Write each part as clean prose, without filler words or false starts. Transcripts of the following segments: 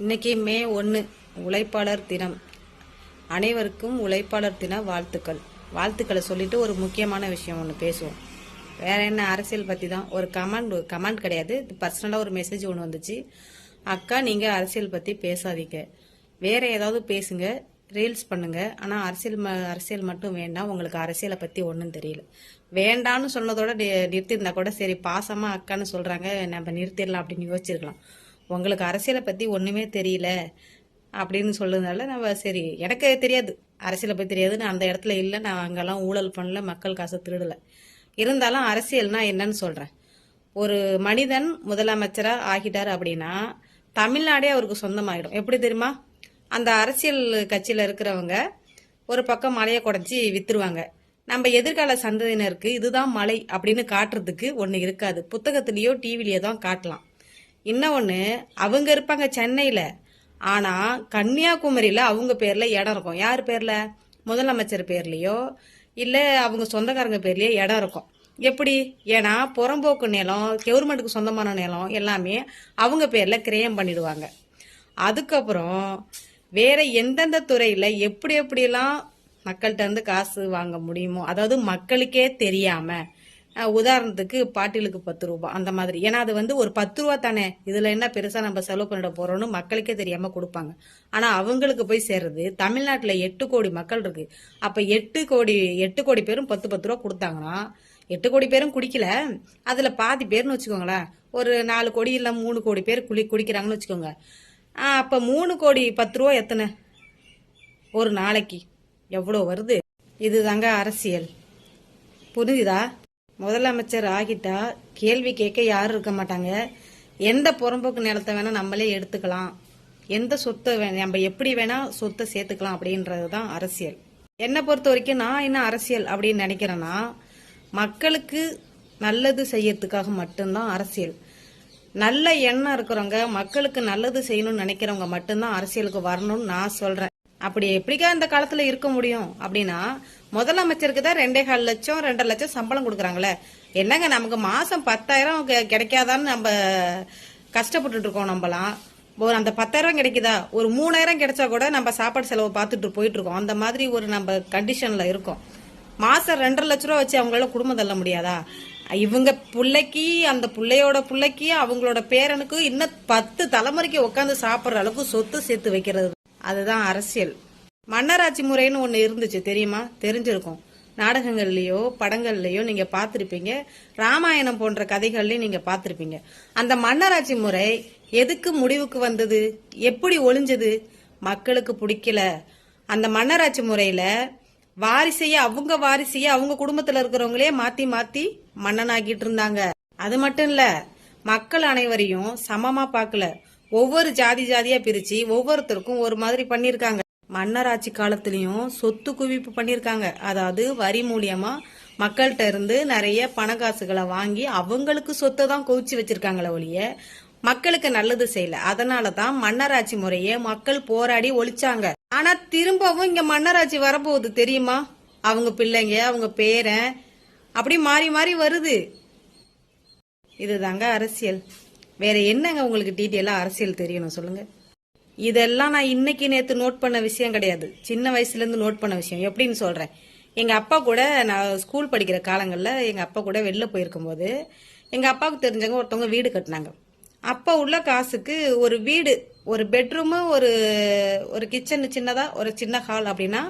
இன்னைக்கு மே 1 உழைப்பாளர் தினம். அனைவருக்கும் உழைப்பாளர் தின வாழ்த்துக்களை சொல்லிட்டு ஒரு முக்கியமான விஷயம் ஒன்று பேசுவோம். வேற என்ன, அரசியல் பற்றி தான். ஒரு கமெண்ட் கிடையாது, பர்சனலாக ஒரு மெசேஜ் ஒன்று வந்துச்சு. அக்கா, நீங்கள் அரசியல் பற்றி பேசாதீங்க, வேற ஏதாவது பேசுங்க, ரீல்ஸ் பண்ணுங்க, ஆனால் அரசியல் மட்டும் வேண்டாம். உங்களுக்கு அரசியலை பற்றி ஒன்றும் தெரியல. வேண்டான்னு சொன்னதோட நிறுத்திருந்தா கூட சரி, பாசமாக அக்கான்னு சொல்கிறாங்க, நம்ம நிறுத்திடலாம் அப்படின்னு யோசிச்சிருக்கலாம். உங்களுக்கு அரசியலை பற்றி ஒன்றுமே தெரியல அப்படின்னு சொல்லுறதுனால நம்ம சரி, எனக்கு தெரியாது, அரசியலை பற்றி தெரியாது, நான் அந்த இடத்துல இல்லை, நான் அங்கெல்லாம் ஊழல் பண்ணல, மக்கள் காசை திருடலை. இருந்தாலும் அரசியல்னா என்னன்னு சொல்கிறேன். ஒரு மனிதன் முதலமைச்சராக ஆகிட்டார் அப்படின்னா தமிழ்நாடே அவருக்கு சொந்தமாயிடும். எப்படி தெரியுமா? அந்த அரசியல் கட்சியில் இருக்கிறவங்க ஒரு பக்கம் மலையை குடைச்சி வித்துருவாங்க. நம்ம எதிர்கால சந்ததியினருக்கு இதுதான் மலை அப்படின்னு காட்டுறதுக்கு ஒன்று இருக்காது. புத்தகத்திலேயோ டிவிலேயோ தான் காட்டலாம். இன்னொன்று, அவங்க இருப்பாங்க சென்னையில், ஆனால் கன்னியாகுமரியில் அவங்க பேரில் இடம் இருக்கும். யார் பேரில்? முதலமைச்சர் பேர்லேயோ இல்லை அவங்க சொந்தக்காரங்க பேர்லேயோ இடம் இருக்கும். எப்படி? ஏன்னா புறம்போக்கு நிலம், கவர்மெண்ட்டுக்கு சொந்தமான நிலம் எல்லாமே அவங்க பேரில் கிரயம் பண்ணிடுவாங்க. அதுக்கப்புறம் வேற எந்தெந்த துறையில் எப்படி எப்படிலாம் மக்கள்கிட்ட இருந்து காசு வாங்க முடியுமோ, அதாவது மக்களுக்கே தெரியாமல், உதாரணத்துக்கு பாட்டிலுக்கு 10 ரூபா அந்த மாதிரி. ஏன்னா அது ஒரு 10 ரூபா தானே, இதுல என்ன பெருசா நம்ம செலவு பண்ணிட போறோம்னு மக்களுக்கே தெரியாம கொடுப்பாங்க. ஆனா அவங்களுக்கு போய் சேர்றது. தமிழ்நாட்டுல 8 கோடி மக்கள் இருக்கு. அப்ப 8 கோடி பேரும் 10 ரூபா கொடுத்தாங்கன்னா 8 கோடி பேரும் குடிக்கல, அதுல பாதி பேர்னு வச்சுக்கோங்களேன், ஒரு 4 கோடி இல்ல 3 கோடி பேர் குடிக்கிறாங்கன்னு வச்சுக்கோங்க. அப்ப 3 கோடி 10 ரூபா எத்தனை ஒரு நாளைக்கு? எவ்வளவு வருது? இதுதாங்க அரசியல். புரியுதா? முதலமைச்சர் ஆகிட்டா கேள்வி கேட்க யாரும் இருக்க மாட்டாங்க. எந்த புறம்போக்கு நிலத்தை வேணா நம்மளே எடுத்துக்கலாம், எந்த சொத்தை நம்ம எப்படி வேணா சொத்தை சேர்த்துக்கலாம் அப்படின்றது தான் அரசியல். என்னை பொறுத்த வரைக்கும் நான் என்ன அரசியல் அப்படின்னு நினைக்கிறேன்னா, மக்களுக்கு நல்லது செய்யறதுக்காக மட்டும்தான் அரசியல். நல்ல எண்ணம் இருக்கிறவங்க, மக்களுக்கு நல்லது செய்யணும்னு நினைக்கிறவங்க மட்டும்தான் அரசியலுக்கு வரணும்னு நான் சொல்றேன். அப்படி எப்படிக்கா இந்த காலத்துல இருக்க முடியும் அப்படின்னா, முதலமைச்சருக்கு தான் 2,4 லட்சம் 2.5 லட்சம் சம்பளம் கொடுக்குறாங்களே. என்னங்க, நமக்கு மாசம் 10,000 கிடைக்காதான்னு நம்ம கஷ்டப்பட்டுட்டு இருக்கோம். நம்மலாம் ஒரு அந்த 10,000 கிடைக்குதா, ஒரு 3,000 கிடைச்சா கூட நம்ம சாப்பாடு செலவு பார்த்துட்டு போயிட்டு இருக்கோம். அந்த மாதிரி ஒரு நம்ம கண்டிஷன்ல இருக்கோம். மாசம் 2.5 லட்ச ரூபா வச்சு அவங்களால குடும்பம் தள்ள முடியாதா? இவங்க பிள்ளைக்கு, அந்த பிள்ளையோட பிள்ளைக்கு, அவங்களோட பேரனுக்கு இன்னும் 10 தலைமுறைக்கு உட்காந்து சாப்பிட்ற அளவுக்கு சொத்து சேர்த்து வைக்கிறது. அதுதான் அரசியல். மன்னராட்சி முறைன்னு ஒன்று இருந்துச்சு, தெரியுமா? தெரிஞ்சிருக்கும். நாடகங்கள்லயோ படங்கள்லயோ நீங்க பார்த்திருப்பீங்க, ராமாயணம் போன்ற கதைகள்லயும் நீங்க பார்த்திருப்பீங்க. அந்த மன்னராட்சி முறை எதுக்கு முடிவுக்கு வந்தது, எப்படி ஒளிஞ்சது? மக்களுக்கு பிடிக்கல. அந்த மன்னராட்சி முறையில அவங்க வாரிசைய அவங்க குடும்பத்துல இருக்கிறவங்களே மாத்தி மாத்தி மன்னனாகிட்டு இருந்தாங்க. அது மட்டும் இல்ல, மக்கள் அனைவரையும் சமமா பார்க்கல, ஒவ்வொரு ஜாதியா பிரிச்சு ஒவ்வொருத்தருக்கும் ஒரு மாதிரி பண்ணிருக்காங்க. மன்னராட்சி காலத்திலயும் சொத்து குவிப்பு பண்ணிருக்காங்க. அதாவது வரி மூலியமா மக்கள்கிட்ட இருந்து நிறைய பணக்காசுகளை வாங்கி அவங்களுக்கு சொத்தை தான் குவிச்சு வச்சிருக்காங்களே ஒழிய மக்களுக்கு நல்லது செய்யல. அதனாலதான் மன்னராட்சி முறைய மக்கள் போராடி ஒழிச்சாங்க. ஆனா திரும்பவும் இங்க மன்னராட்சி வரப்போகுது, தெரியுமா? அவங்க பிள்ளைங்க, அவங்க பேரன், அப்படி மாறி மாறி வருது. இதுதாங்க அரசியல். வேற என்னங்க உங்களுக்கு டீட்டெயிலா அரசியல் தெரியணும் சொல்லுங்க. இதெல்லாம் நான் இன்னைக்கு நேத்து நோட் பண்ண விஷயம் கிடையாது, சின்ன வயசுல இருந்து நோட் பண்ண விஷயம். எப்படின்னு சொல்றேன். எங்க அப்பா கூட நான் ஸ்கூல் படிக்கிற காலங்கள்ல எங்க அப்பா கூட வெளில போயிருக்கும் போது எங்க அப்பாவுக்கு தெரிஞ்சவங்க ஒருத்தவங்க வீடு கட்டினாங்க. அப்பா உள்ள காசுக்கு ஒரு வீடு, ஒரு பெட்ரூமு, ஒரு கிச்சன், சின்னதா ஒரு சின்ன ஹால் அப்படின்னா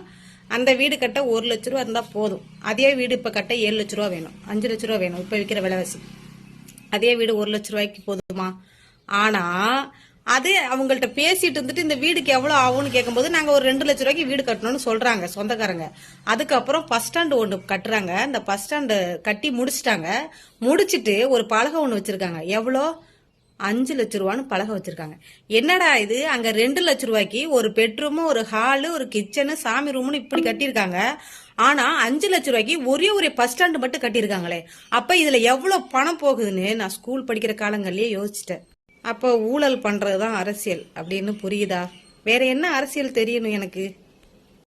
அந்த வீடு கட்ட 1 லட்ச ரூபா இருந்தா போதும். அதே வீடு இப்ப கட்ட 7 லட்ச ரூபா வேணும், 5 லட்ச ரூபா வேணும் இப்ப விற்கிற விலைவாசி. அதே வீடு 1 லட்ச ரூபாய்க்கு போதுமா? ஆனா அது அவங்கள்ட்ட பேசிட்டு இருந்துட்டு இந்த வீடுக்கு எவ்வளவு ஆகும்னு கேட்கும்போது நாங்க ஒரு 2 லட்ச ரூபாய்க்கு வீடு கட்டணும்னு சொல்றாங்க சொந்தக்காரங்க. அதுக்கப்புறம் பஸ் ஸ்டாண்டு ஒன்று கட்டுறாங்க. அந்த பஸ் ஸ்டாண்டு கட்டி முடிச்சிட்டாங்க. முடிச்சிட்டு ஒரு பலகை ஒன்று வச்சிருக்காங்க. எவ்வளோ? 5 லட்ச ரூபான்னு பலகை வச்சிருக்காங்க. என்னடா இது, அங்க 2 லட்ச ரூபாய்க்கு ஒரு பெட்ரூமு, ஒரு ஹாலு, ஒரு கிச்சனு, சாமி ரூம்னு இப்படி கட்டியிருக்காங்க. ஆனா 5 லட்ச ரூபாய்க்கு ஒரே பஸ் ஸ்டாண்டு மட்டும் கட்டியிருக்காங்களே. அப்ப இதுல எவ்வளவு பணம் போகுதுன்னு நான் ஸ்கூல் படிக்கிற காலங்கள்லயே யோசிச்சிட்டேன். அப்போ ஊழல் பண்றதுதான் அரசியல் அப்படின்னு புரியுதா? வேற என்ன அரசியல் தெரியணும் எனக்கு?